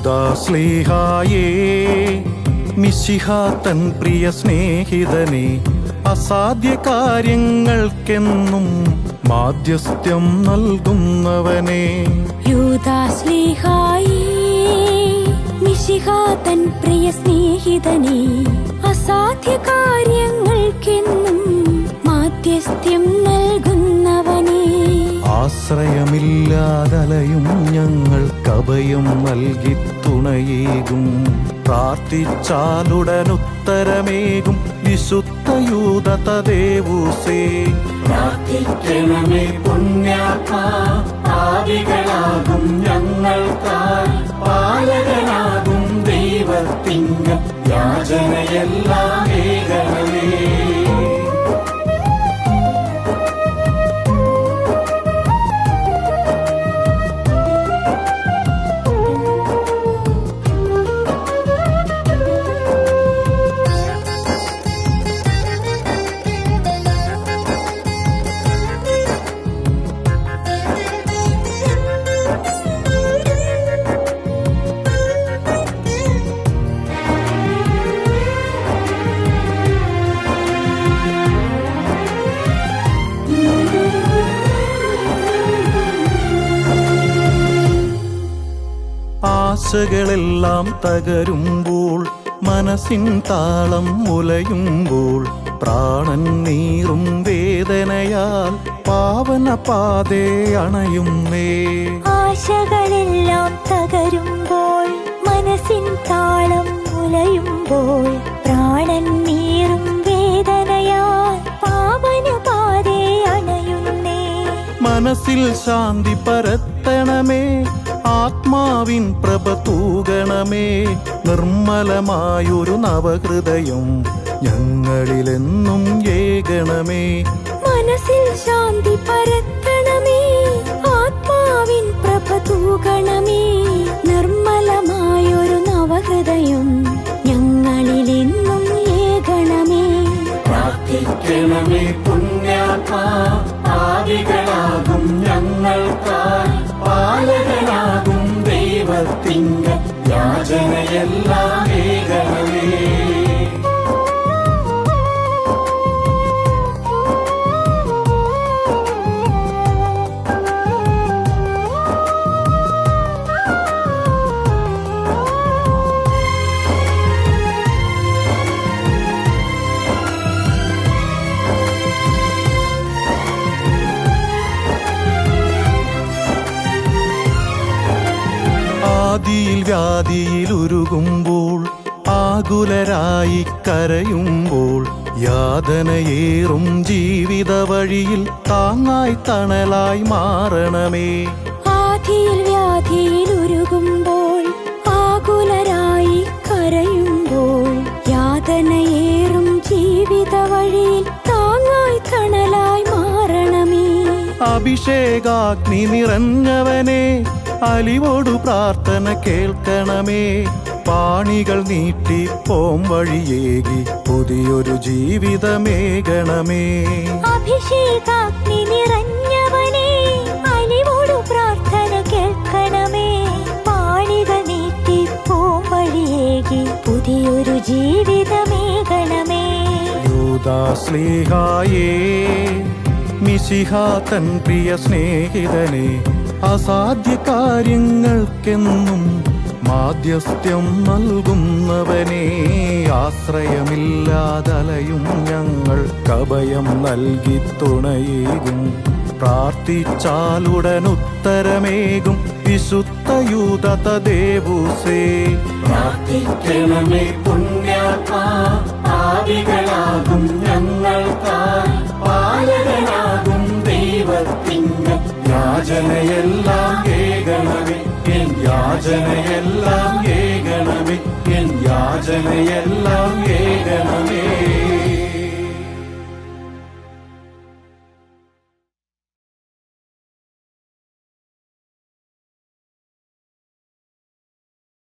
യൂദാശ്ലീഹായേ, മിശിഹാ തൻ പ്രിയ സ്നേഹിതനെ, അസാധ്യ കാര്യങ്ങൾക്കെന്നും മാധ്യസ്ഥ്യം നൽകുന്നവനെ. യൂദാശ്ലീഹായേ, മിശിഹാ തൻ പ്രിയ സ്നേഹിതനെ, അസാധ്യ കാര്യങ്ങൾക്കെന്നും മാധ്യസ്ഥ്യം നൽകുന്നവനെ. ആശ്രയമില്ലാതലയും ഞങ്ങൾക്ക് അഭയം നൽകി തുണയേകും, പ്രാർത്ഥിച്ചാലുടനുത്തരമേകും വിശുദ്ധ യൂദ തദേവൂസേ. പ്രാർത്ഥിക്കണമേ പുണ്യാത്മാ, പാപികളാകും ഞങ്ങൾക്കായി പാലകനാകും ദൈവത്തിങ്കൽ യാചനയെല്ലാം ഏകണമേ. ആശകളെല്ലാം തകരുമ്പോൾ, മനസ്സിൻ താളം മുലയുമ്പോൾ, പ്രാണൻ നീറും വേദനയാൽ പാവന പാതേ അണയുന്നേ. ആശകളെല്ലാം തകരുമ്പോൾ, മനസ്സിൻ താളം മുലയുമ്പോൾ, പ്രാണൻ നീറും വേദനയാൽ പാവന പാതേ അണയുന്നേ. മനസ്സിൽ ശാന്തി പരത്തണമേ, ആത്മാവിൻ പ്രഭ തൂകണമേ, നിർമ്മലമായൊരു നവഹൃദയം ഞങ്ങളിലെന്നും ഏകണമേ. മനസ്സിൽ ശാന്തി പരത്തണമേ, ആത്മാവിൻ പ്രഭ തൂകണമേ, നിർമ്മലമായൊരു നവഹൃദയം ഞങ്ങളിലെന്നും ഏകണമേ. പ്രാർത്ഥിക്കണമേ പുണ്യാത്മാ, പാപികളാകും ഞങ്ങൾക്കായി പാലകനാകും ദൈവത്തിങ്കൽ യാചനയെല്ലാം ഏകണമേ. ആദിയിൽ വ്യാധിയിൽ ഉരുകുമ്പോൾ, ആകുലരായി കരയുമ്പോൾ, യാതനയേറും ജീവിത വഴിയിൽ താങ്ങായി തണലായി മാറണമേ. ആദിയിൽ വ്യാധിയിൽ ഉരുകുമ്പോൾ, ആകുലരായി കരയുമ്പോൾ, യാതനയേറും ജീവിത വഴിയിൽ താങ്ങായി തണലായി മാറണമേ. അഭിഷേകാഗ്നി നിറഞ്ഞവനെ, അലിവോടു പ്രാർത്ഥന കേൾക്കണമേ. പാണികൾ നീട്ടി പോം വഴിയേകി പുതിയൊരു ജീവിതമേകണമേ. അഭിഷേകാഗ്നി നിറഞ്ഞവനെ, അലിവോടു പ്രാർത്ഥന കേൾക്കണമേ. പാണികൾ നീട്ടി പോം വഴിയേകി പുതിയൊരു ജീവിതമേകണമേ. യൂദാശ്ലീഹായേ, മിശിഹാ തൻ പ്രിയ സ്നേഹിതനെ, അസാധ്യ കാര്യങ്ങൾക്കെന്നും മാധ്യസ്ഥ്യം നൽകുന്നവനെ. ആശ്രയമില്ലാതലയും ഞങ്ങൾക്ക് അഭയം നൽകി തുണയേകും, പ്രാർത്ഥിച്ചാലുടനുത്തരമേകും വിശുദ്ധ യൂദ തദേവൂസേ. പ്രാർത്ഥിക്കണമേ പുണ്യാത്മാ, പാപികളാകും ഞങ്ങൾക്കായി പാലകനാകും ദൈവത്തിങ്കൽ യാചനയെല്ലാം ഏകണമേ. N യാചനയെല്ലാം ഏകണമേ, N യാചനയെല്ലാം ഏകണമേ.